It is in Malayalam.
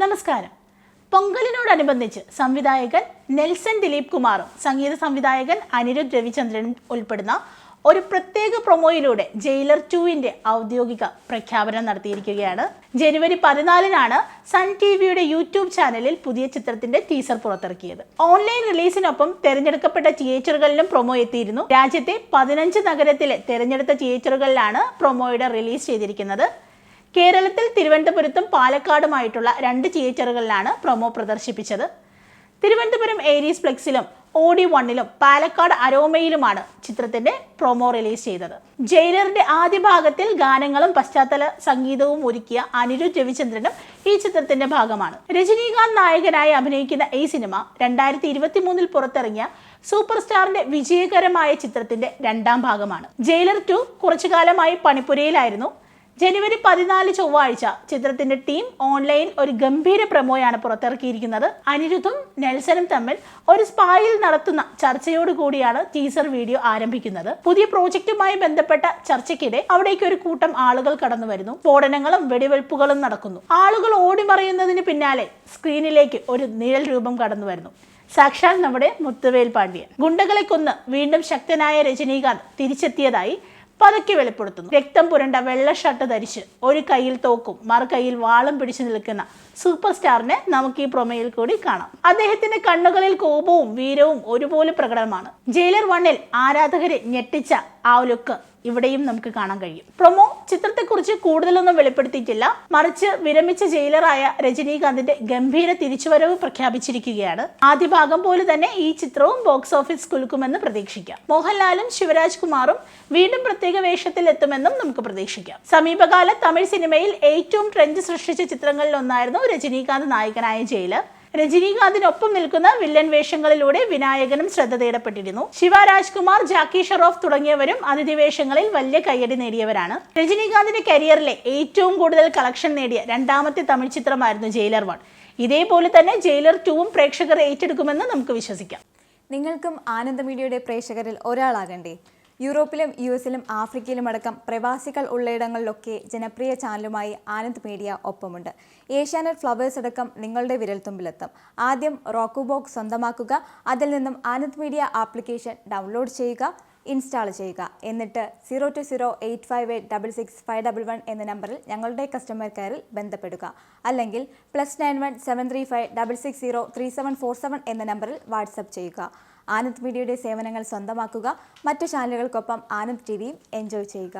നമസ്കാരം. പൊങ്കലിനോടനുബന്ധിച്ച് സംവിധായകൻ നെൽസൺ ദിലീപ് കുമാറും സംഗീത സംവിധായകൻ അനിരുദ്ധ് രവിചന്ദ്രനും ഉൾപ്പെടുന്ന ഒരു പ്രത്യേക പ്രൊമോയിലൂടെ ജയിലർ 2-ന്റെ ഔദ്യോഗിക പ്രഖ്യാപനം നടത്തിയിരിക്കുകയാണ്. ജനുവരി 14-നാണ് സൺ ടിവിയുടെ യൂട്യൂബ് ചാനലിൽ പുതിയ ചിത്രത്തിന്റെ ടീസർ പുറത്തിറക്കിയത്. ഓൺലൈൻ റിലീസിനൊപ്പം തെരഞ്ഞെടുക്കപ്പെട്ട തിയേറ്ററുകളിലും പ്രൊമോ എത്തിയിരുന്നു. രാജ്യത്തെ 15 നഗരത്തിലെ തെരഞ്ഞെടുത്ത തിയേറ്ററുകളിലാണ് പ്രൊമോയുടെ റിലീസ് ചെയ്തിരിക്കുന്നത്. കേരളത്തിൽ തിരുവനന്തപുരത്തും പാലക്കാടുമായിട്ടുള്ള 2 തിയേറ്ററുകളിലാണ് പ്രൊമോ പ്രദർശിപ്പിച്ചത്. തിരുവനന്തപുരം ഏരീസ് ഫ്ലെക്സിലും OD1-ലും പാലക്കാട് അരോമയിലുമാണ് ചിത്രത്തിന്റെ പ്രൊമോ റിലീസ് ചെയ്തത്. ജയിലറിന്റെ ആദ്യ ഭാഗത്തിൽ ഗാനങ്ങളും പശ്ചാത്തല സംഗീതവും ഒരുക്കിയ അനിരുദ്ധ് രവിചന്ദ്രനും ഈ ചിത്രത്തിന്റെ ഭാഗമാണ്. രജനീകാന്ത് നായകനായി അഭിനയിക്കുന്ന ഈ സിനിമ 2023-ൽ പുറത്തിറങ്ങിയ സൂപ്പർ സ്റ്റാറിന്റെ വിജയകരമായ ചിത്രത്തിന്റെ 2ാം ഭാഗമാണ്. ജയിലർ 2 കുറച്ചു കാലമായി പണിപ്പുരയിലായിരുന്നു. ജനുവരി 14 ചൊവ്വാഴ്ച ചിത്രത്തിന്റെ ടീം ഓൺലൈൻ ഒരു ഗംഭീര പ്രൊമോയാണ് പുറത്തിറക്കിയിരിക്കുന്നത്. അനിരുദ്ധും നെൽസനും തമ്മിൽ ഒരു സ്പായിൽ നടത്തുന്ന ചർച്ചയോടുകൂടിയാണ് ടീസർ വീഡിയോ ആരംഭിക്കുന്നത്. പുതിയ പ്രോജക്റ്റുമായി ബന്ധപ്പെട്ട ചർച്ചയ്ക്കിടെ അവിടേക്ക് ഒരു കൂട്ടം ആളുകൾ കടന്നു വരുന്നു. സ്ഫോടനങ്ങളും വെടിവെയ്പ്പുകളും നടക്കുന്നു. ആളുകൾ ഓടിമറയുന്നതിന് പിന്നാലെ സ്ക്രീനിലേക്ക് ഒരു നിഴൽ രൂപം കടന്നു വരുന്നു. സാക്ഷാൽ നമ്മുടെ മുത്തുവേൽ പാണ്ഡ്യൻ. ഗുണ്ടകളെ കൊന്ന് വീണ്ടും ശക്തനായ രജനീകാന്ത് തിരിച്ചെത്തിയതായി പതുക്കെ വെളിപ്പെടുത്തുന്നു. രക്തം പുരണ്ട വെള്ള ഷർട്ട് ധരിച്ച് ഒരു കയ്യിൽ തോക്കും മറു കയ്യിൽ വാളും പിടിച്ചു നിൽക്കുന്ന സൂപ്പർ സ്റ്റാറിനെ നമുക്ക് ഈ പ്രൊമോയിൽ കൂടി കാണാം. അദ്ദേഹത്തിന്റെ കണ്ണുകളിൽ കോപവും വീരവും ഒരുപോലെ പ്രകടമാണ്. ജയിലർ 1-ൽ ആരാധകരെ ഞെട്ടിച്ച ആ ലുക്ക് ഇവിടെയും നമുക്ക് കാണാൻ കഴിയും. പ്രൊമോ ചിത്രത്തെക്കുറിച്ച് കൂടുതലൊന്നും വെളിപ്പെടുത്തിയിട്ടില്ല. മറിച്ച് വിരമിച്ച ജയിലറായ രജനീകാന്തിന്റെ ഗംഭീര തിരിച്ചുവരവ് പ്രഖ്യാപിച്ചിരിക്കുകയാണ്. ആദ്യ ഭാഗം പോലെ തന്നെ ഈ ചിത്രവും ബോക്സ് ഓഫീസ് കുലുക്കുമെന്ന് പ്രതീക്ഷിക്കാം. മോഹൻലാലും ശിവരാജ് കുമാറും വീണ്ടും പ്രത്യേക വേഷത്തിൽ എത്തുമെന്നും നമുക്ക് പ്രതീക്ഷിക്കാം. സമീപകാല തമിഴ് സിനിമയിൽ ഏറ്റവും ട്രെൻഡ് സൃഷ്ടിച്ച ചിത്രങ്ങളിൽ ഒന്നായിരുന്നു രജനീകാന്ത് നായകനായ ജയിലർ. രജനീകാന്തിനൊപ്പം നിൽക്കുന്ന വില്ലൻ വേഷങ്ങളിലൂടെ വിനായകനും ശ്രദ്ധ തേടപ്പെട്ടിരുന്നു. ശിവ രാജ്കുമാർ, ജാക്കി ഷറോഫ് തുടങ്ങിയവരും അതിഥി വേഷങ്ങളിൽ വലിയ കയ്യടി നേടിയവരാണ്. രജനീകാന്തിന്റെ കരിയറിലെ ഏറ്റവും കൂടുതൽ കളക്ഷൻ നേടിയ 2ാമത്തെ തമിഴ് ചിത്രമായിരുന്നു ജയിലർ 1. ഇതേപോലെ തന്നെ ജയിലർ 2-ഉം പ്രേക്ഷകർ ഏറ്റെടുക്കുമെന്ന് നമുക്ക് വിശ്വസിക്കാം. നിങ്ങൾക്കും ആനന്ദ മീഡിയയുടെ പ്രേക്ഷകരിൽ ഒരാളാകണ്ടേ? യൂറോപ്പിലും US-ലും ആഫ്രിക്കയിലും അടക്കം പ്രവാസികൾ ഉള്ളയിടങ്ങളിലൊക്കെ ജനപ്രിയ ചാനലുമായി ആനന്ദ് മീഡിയ ഒപ്പമുണ്ട്. ഏഷ്യാനെറ്റ് ഫ്ലവേഴ്സ് അടക്കം നിങ്ങളുടെ വിരൽത്തുമ്പിലെത്തും. ആദ്യം റോക്കു ബോക്സ് സ്വന്തമാക്കുക. അതിൽ നിന്നും ആനന്ദ് മീഡിയ ആപ്ലിക്കേഷൻ ഡൗൺലോഡ് ചെയ്യുക, ഇൻസ്റ്റാൾ ചെയ്യുക. എന്നിട്ട് 02085866511 എന്ന നമ്പറിൽ ഞങ്ങളുടെ കസ്റ്റമർ കെയറിൽ ബന്ധപ്പെടുക. അല്ലെങ്കിൽ +91 735 660 3747 എന്ന നമ്പറിൽ വാട്സപ്പ് ചെയ്യുക. ആനന്ദ് മീഡിയയുടെ സേവനങ്ങൾ സ്വന്തമാക്കുക. മറ്റു ചാനലുകൾക്കൊപ്പം ആനന്ദ് TVയും എൻജോയ് ചെയ്യുക.